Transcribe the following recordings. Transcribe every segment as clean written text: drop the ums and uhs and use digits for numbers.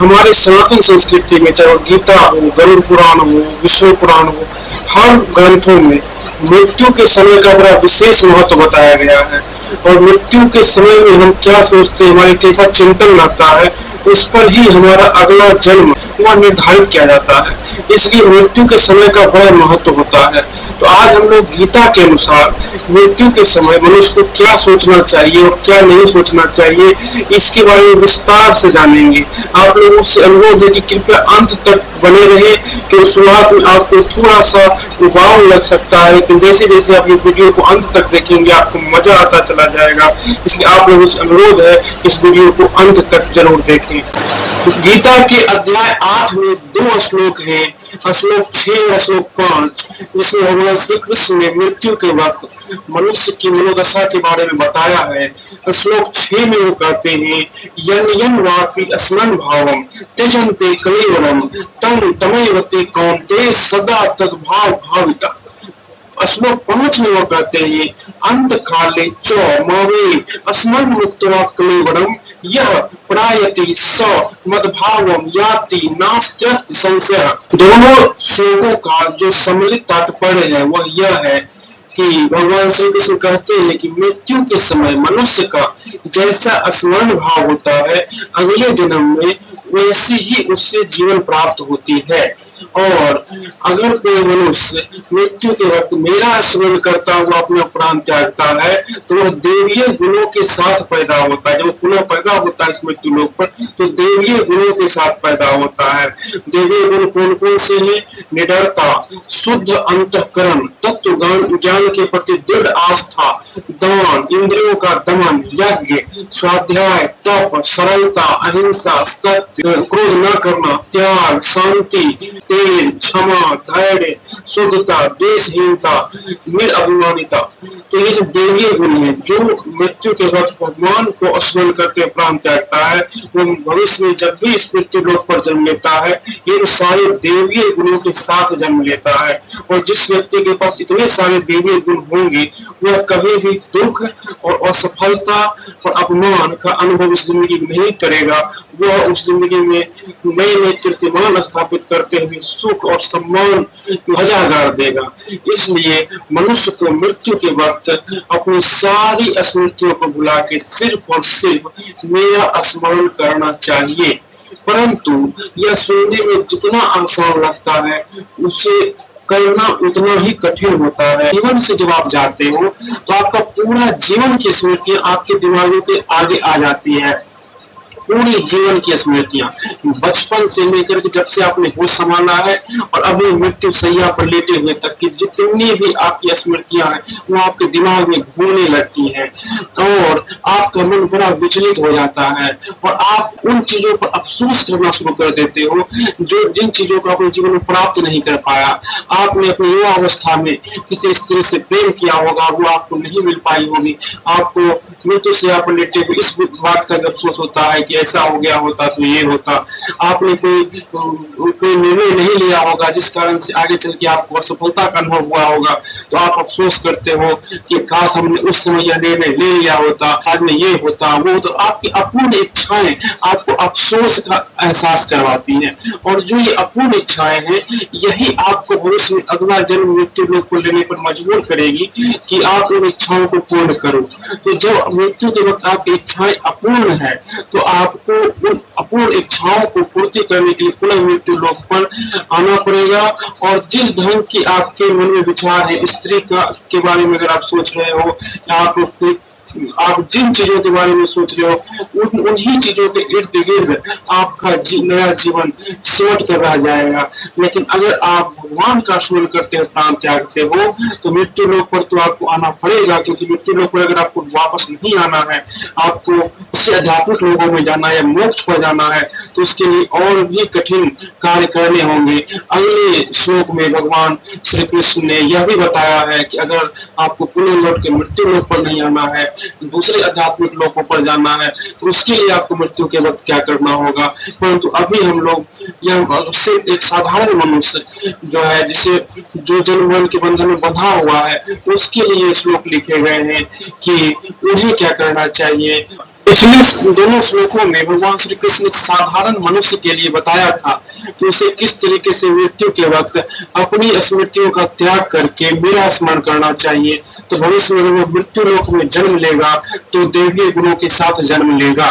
हमारे सनातन संस्कृति में चाहे वो गीता हो, गरुड़ पुराण हो, विष्णु पुराण हो, हर ग्रंथों में मृत्यु के समय का बड़ा विशेष महत्व बताया गया है। और मृत्यु के समय में हम क्या सोचते हैं, हमारे कैसा चिंतन रहता है, उस पर ही हमारा अगला जन्म वह निर्धारित किया जाता है। इसलिए मृत्यु के समय का बड़ा महत्व होता है। तो आज हम लोग गीता के अनुसार मृत्यु के समय मनुष्य को क्या सोचना चाहिए और क्या नहीं सोचना चाहिए, इसके बारे में विस्तार से जानेंगे। आप लोगों से अनुरोध है कि कृपया अंत तक बने रहे, क्योंकि शुरुआत में आपको थोड़ा सा उबाऊ लग सकता है, लेकिन जैसे जैसे आप ये वीडियो को अंत तक देखेंगे आपको मजा आता चला जाएगा। इसलिए आप लोगों से अनुरोध है कि इस वीडियो को अंत तक जरूर देखें। गीता के अध्याय 8 में 2 श्लोक हैं, श्लोक 6 और श्लोक 5, जिसमें भगवान श्री कृष्ण ने मृत्यु के वक्त मनुष्य की मनोदशा के बारे में बताया है। श्लोक 6 में वो कहते हैं, यन यन वापि अस्मन् भावम त्यजन्ते कलेवरम तम तमेव ते कौन्तेय सदा तद्भाव भाविता। श्लोक 5 में वो कहते हैं, अंत काले च मावे अस्मन् मुक्त्वा कलेवरम यह प्रायति स मद्भावम याति नास्त्यत् संशय। दोनों श्लोकों का जो सम्मिलित तात्पर्य है वह यह है कि भगवान श्री कृष्ण कहते हैं कि मृत्यु के समय मनुष्य का जैसा स्मरण भाव होता है, अगले जन्म में वैसी ही उससे जीवन प्राप्त होती है। और अगर कोई मनुष्य मृत्यु के वक्त मेरा स्मरण करता हुआ अपना प्राण त्यागता है तो वह देवीय गुणों के साथ पैदा होता है। जब पुनः पैदा होता है इस मृत्यु लोक पर तो देवीय गुणों के साथ पैदा होता है। देवीय गुण कौन कौन से हैं? निडरता, शुद्ध अंतःकरण, तत्व ज्ञान के प्रति दृढ़ आस्था, दान, इंद्रियों का दमन, यज्ञ, स्वाध्याय, तप, सरलता, अहिंसा, सत्य, क्रोध न करना, त्याग, शांति, तेज, क्षमा, धैर्य, शुद्धता, देशहीनता, निरअभिमानिता। तो ये जो देवीय गुण है, जो मृत्यु के वक्त भगवान को स्मरण करते प्राण त्यागता है, वो भविष्य में जब भी इस मृत्यु लोक पर जन्म लेता है इन सारे देवीय गुणों के साथ जन्म लेता है। और जिस व्यक्ति के पास इतने सारे देवीय गुण होंगे वह कभी भी दुख और असफलता और अपमान का अनुभव इस जिंदगी में नहीं करेगा। वह उस जिंदगी में नए नए कीर्तिमान स्थापित करते हुए सुख और सम्मान ध्वजा गाड़ देगा। इसलिए मनुष्य को मृत्यु के वक्त अपनी सारी स्मृतियों को भुला के सिर्फ और सिर्फ मेरा स्मरण करना चाहिए। परंतु यह सुनने में जितना आसान लगता है उसे करना उतना ही कठिन होता है। जीवन से जब आप जाते हो तो आपका पूरा जीवन की स्मृतियां आपके दिमागों के आगे आ जाती है। पूरी जीवन की स्मृतियां बचपन से लेकर के जब से आपने होश संभाला है और अभी मृत्यु सैया पर लेटे हुए तक की जितनी भी आपकी स्मृतियां हैं वो आपके दिमाग में घूमने लगती हैं और आपका मन बड़ा विचलित हो जाता है और आप उन चीजों पर अफसोस करना शुरू कर देते हो जो जिन चीजों को अपने जीवन में प्राप्त नहीं कर पाया। आपने अपनी युवा अवस्था में किसी स्त्री से प्रेम किया होगा, वो आपको नहीं मिल पाई होगी, आपको मृत्यु सैया पर लेटे हुए इस बात का अफसोस होता है कि ऐसा हो गया होता तो ये होता। आपने कोई निर्णय नहीं लिया होगा जिस कारण से आगे चल के आपको असफलता का अनुभव हुआ होगा, तो आप अफसोस करते हो कि काश हमने उस समय यह निर्णय ले लिया होता, आज में ये होता वो। तो आपकी अपूर्ण इच्छाएं आपको अफसोस का एहसास करवाती हैं और जो ये अपूर्ण इच्छाएं हैं यही आपको भविष्य में अगला जन्म मृत्यु लोक को लेने पर मजबूर करेगी कि आप उन इच्छाओं को पूर्ण करो। तो जब मृत्यु के वक्त आपकी इच्छाएं अपूर्ण है तो आपको उन अपूर्ण इच्छाओं को पूर्ति करने के लिए पुनः मृत्यु लोक पर आना पड़ेगा। और जिस ढंग की आपके मन में विचार है स्त्री के बारे में अगर आप सोच रहे हो, आप जिन चीजों के बारे में सोच रहे हो उन्हीं चीजों के इर्द गिर्द आपका नया जीवन सिमट कर रह जाएगा। लेकिन अगर आप भगवान का स्मरण करते हो, प्राण त्यागते हो तो मृत्यु लोक पर तो आपको आना पड़ेगा, क्योंकि मृत्यु लोक पर अगर आपको वापस नहीं आना है, आपको किसी आध्यात्मिक लोगों में जाना है, मोक्ष पर जाना है, तो उसके लिए और भी कठिन कार्य करने होंगे। अगले श्लोक में भगवान श्री कृष्ण ने यह भी बताया है कि अगर आपको पुनः लौट के मृत्यु लोक पर नहीं आना है, दूसरे आध्यात्मिक लोकों पर जाना है, तो उसके लिए आपको मृत्यु के वक्त क्या करना होगा। परंतु अभी हम लोग यह सिर्फ एक साधारण मनुष्य जो है जिसे जो जन्म मरण के बंधन में बंधा हुआ है उसके लिए श्लोक लिखे गए हैं कि उन्हें क्या करना चाहिए। पिछले दोनों श्लोकों में भगवान श्री कृष्ण एक साधारण मनुष्य के लिए बताया था कि उसे किस तरीके से मृत्यु के वक्त अपनी स्मृतियों का त्याग करके मेरा स्मरण करना चाहिए। तो भविष्य में वो मृत्यु लोक में जन्म लेगा तो दैवीय गुणों के साथ जन्म लेगा।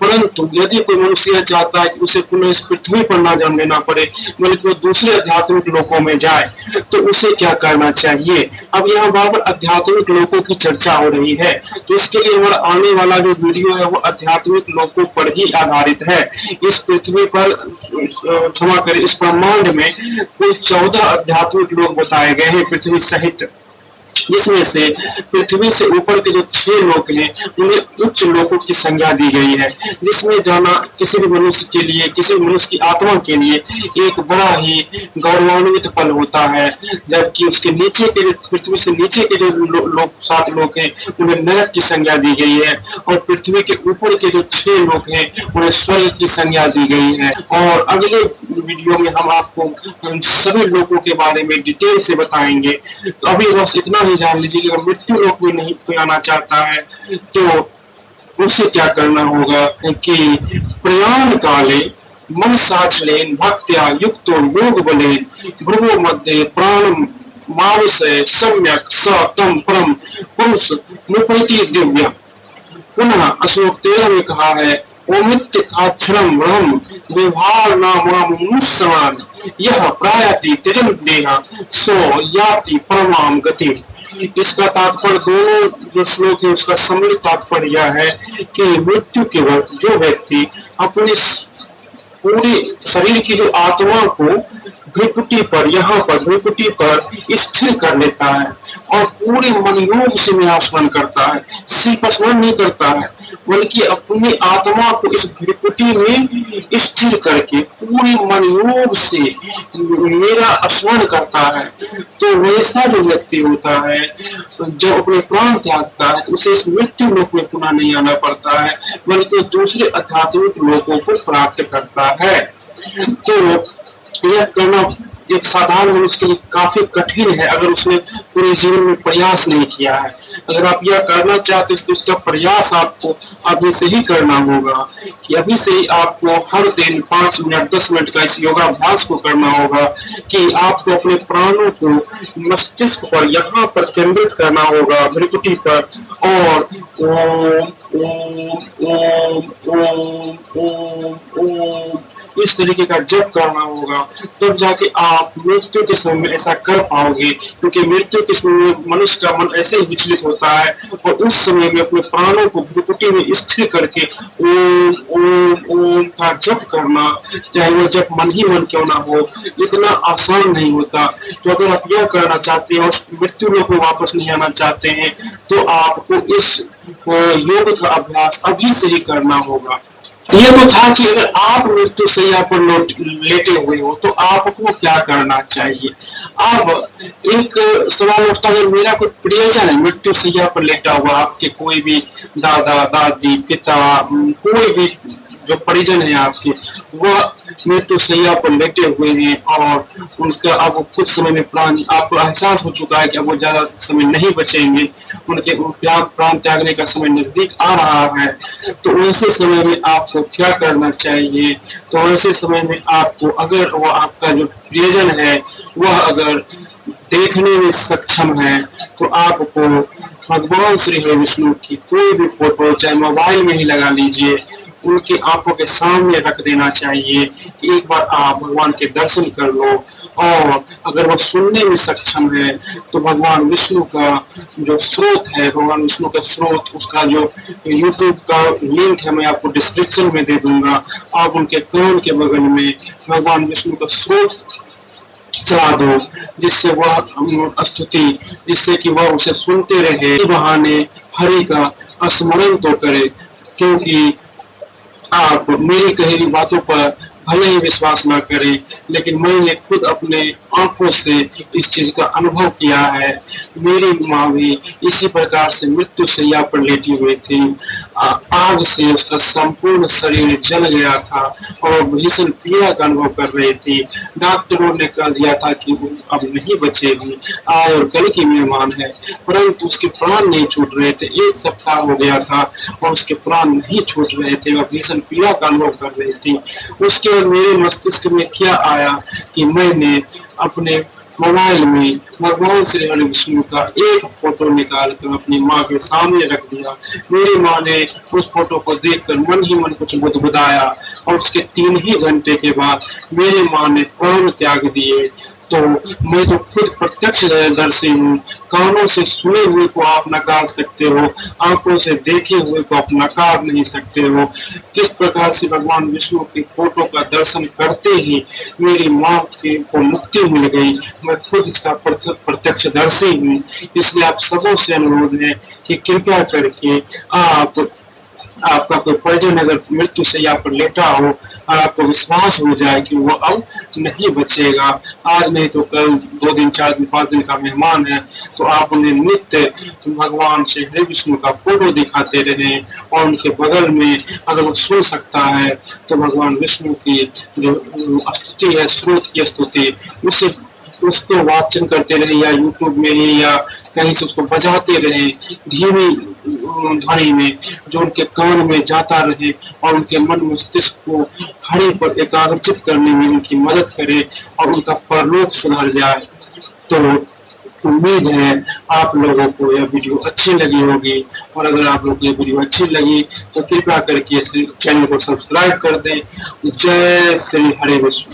परंतु यदि कोई मनुष्य यह चाहता है कि उसे पुनः इस पृथ्वी पर ना जन्म लेना पड़े बल्कि वो दूसरे आध्यात्मिक लोकों में जाए तो उसे क्या करना चाहिए। अब यहाँ बार-बार आध्यात्मिक लोकों की चर्चा हो रही है, तो इसके लिए हमारा आने वाला जो वीडियो है वो आध्यात्मिक लोकों पर ही आधारित है। इस पृथ्वी पर, क्षमा करें, इस ब्रह्मांड में कुल 14 आध्यात्मिक लोक बताए गए हैं पृथ्वी सहित, जिसमें से पृथ्वी से ऊपर के जो 6 लोक हैं उन्हें उच्च लोकों की संज्ञा दी गई है, जिसमें जाना किसी भी मनुष्य के लिए, किसी भी मनुष्य की आत्मा के लिए एक बड़ा ही गौरवान्वित पल होता है। जबकि उसके नीचे के, पृथ्वी से नीचे के जो लोक 7 लोक हैं उन्हें नरक की संज्ञा दी गई है, और पृथ्वी के ऊपर के जो 6 लोक हैं उन्हें स्वर्ग की संज्ञा दी गई है। और अगले वीडियो में हम आपको सभी लोगों के बारे में डिटेल से बताएंगे। तो अभी बस इतना ही जान लीजिए कि अगर मृत्यु लोक में नहीं कोई आना चाहता है तो उसे क्या करना होगा कि प्रयाण काले मन साचलेन भक्त्या युक्तो योग बलेन भ्रुवो मध्य प्राण मावसे सम्यक स तम परम पुरुष मुपैति दिव्य। पुनः श्लोक 13 में कहा है ओमित्याक्षरम ब्रह्म विभार नामुष्यमान यह प्रायति त्यजन देह सो याति परमाम गति। इसका तात्पर्य, दोनों जो श्लोक है उसका सम्मिलित तात्पर्य यह है कि मृत्यु के वक्त जो व्यक्ति अपने पूरे शरीर की जो आत्मा को भ्रुकुटी पर, यहाँ पर भ्रुकुटी पर स्थिर कर लेता है और पूरे मन योग से स्मरण करता है, सिर्फ स्मरण नहीं करता है बल्कि अपनी आत्मा को इस भ्रुकुटी में स्थिर करके पूरे मन योग से मेरा स्मरण करता है, तो वैसा जो व्यक्ति होता है जब अपने प्राण त्यागता है तो उसे इस मृत्यु लोक में पुनः नहीं आना पड़ता है बल्कि दूसरे आध्यात्मिक लोकों को प्राप्त करता है। तो यह करना एक साधारण मनुष्य के लिए काफी कठिन है अगर उसने पूरे जीवन में प्रयास नहीं किया है। अगर आप यह करना चाहते हैं तो उसका प्रयास आपको अभी से ही करना होगा, कि अभी से ही आपको हर दिन 5 मिनट 10 मिनट का इस योगाभ्यास को करना होगा कि आपको अपने प्राणों को मस्तिष्क पर, यहाँ पर केंद्रित करना होगा, भ्रुकुटी पर, और ओम ओम ओम ओम ओम ओम इस तरीके का जप करना होगा। तब जाके आप मृत्यु के समय में ऐसा कर पाओगे, क्योंकि मृत्यु के समय में मनुष्य का मन ऐसे ही विचलित होता है और उस समय में अपने प्राणों को भ्रुकुटी में स्थिर करके ओम ओम ओम का जप करना, चाहे वो जप मन ही मन क्यों ना हो, इतना आसान नहीं होता। तो अगर आप यह करना चाहते हैं और मृत्यु लोक में वापस नहीं आना चाहते हैं तो आपको इस योग का अभ्यास अभी से ही करना होगा। ये तो था कि अगर आप मृत्यु शैया पर लेटे हुए हो तो आपको क्या करना चाहिए। अब एक सवाल उठता है, मेरा कोई प्रियजन है मृत्यु शैया पर लेटा हुआ, आपके कोई भी दादा दादी पिता कोई भी जो परिजन है आपके, वह मृत्यु शैया पर लेटे हुए हैं और उनका अब कुछ समय में प्राण, आपको एहसास हो चुका है कि अब वो ज्यादा समय नहीं बचेंगे, उनके प्राण त्यागने का समय नजदीक आ रहा है, तो ऐसे समय में आपको क्या करना चाहिए। तो ऐसे समय में आपको, अगर वो आपका जो प्रियजन है वह अगर देखने में सक्षम है तो आपको भगवान श्री हरि विष्णु की कोई भी फोटो चाहे मोबाइल में ही लगा लीजिए, उनकी आंखों के सामने रख देना चाहिए कि एक बार आप भगवान के दर्शन कर लो। और अगर वो सुनने में सक्षम है तो भगवान विष्णु का जो स्रोत है, भगवान विष्णु का स्रोत, उसका जो YouTube का लिंक है मैं आपको डिस्क्रिप्शन में दे दूंगा, आप उनके कान के बगल में भगवान विष्णु का स्रोत चला दो, जिससे वह स्तुति, जिससे कि वह उसे सुनते रहे, बहाने हरि का स्मरण तो करे। क्योंकि आप मेरी कही हुई बातों पर भले ही विश्वास ना करें, लेकिन मैंने खुद अपने आंखों से इस चीज का अनुभव किया है। मेरी माँ भी इसी प्रकार से मृत्यु शैया पर लेटी हुई थी। आग से उसका संपूर्ण शरीर जल गया था और वो भीषण पीड़ा का अनुभव कर रही थी। डॉक्टरों ने कह दिया था कि वो अब नहीं बचेगी, आज और कल की मेहमान है, परंतु उसके प्राण नहीं छूट रहे थे। 1 सप्ताह हो गया था और उसके प्राण नहीं छूट रहे थे, वह भीषण पीड़ा का अनुभव कर रही थी। उसके बाद मेरे मस्तिष्क में क्या आया कि मैंने अपने मोबाइल में भगवान श्री हरि विष्णु का एक फोटो निकाल कर अपनी माँ के सामने रख दिया। मेरी माँ ने उस फोटो को देखकर मन ही मन कुछ बुदबुदाया और उसके 3 ही घंटे के बाद मेरी माँ ने प्राण त्याग दिए। तो मैं तो खुद प्रत्यक्षदर्शी हूँ। कानों से सुने हुए को आप नकार सकते हो, आंखों से देखे हुए को आप नकार नहीं सकते हो। किस प्रकार से भगवान विष्णु की फोटो का दर्शन करते ही मेरी माँ को मुक्ति मिल गई। मैं खुद इसका प्रत्यक्षदर्शी हूँ। इसलिए आप सबों से अनुरोध है कि कृपया करके आपका कोई परिजन अगर मृत्यु शैया पर लेटा हो और आपको विश्वास हो जाए कि वो अब नहीं बचेगा, आज नहीं तो कल, 2 दिन, 4 दिन, 5 दिन का मेहमान है, तो आप उन्हें नित्य भगवान श्री हरि विष्णु का फोटो दिखाते रहें और उनके बगल में अगर वो सुन सकता है तो भगवान विष्णु की जो स्तुति है, स्रोत की स्तुति, उसको वाचन करते रहे या यूट्यूब में ही या कहीं से उसको बजाते रहे धीमी ध्वनि में, जो उनके कान में जाता रहे और उनके मन मस्तिष्क को हरि पर एकाग्रचित करने में उनकी मदद करे और उनका परलोक सुधर जाए। तो उम्मीद है आप लोगों को यह वीडियो अच्छी लगी होगी और अगर आप लोगों को यह वीडियो अच्छी लगी तो कृपया करके इस चैनल को सब्सक्राइब कर दें। जय श्री हरि विष्णु।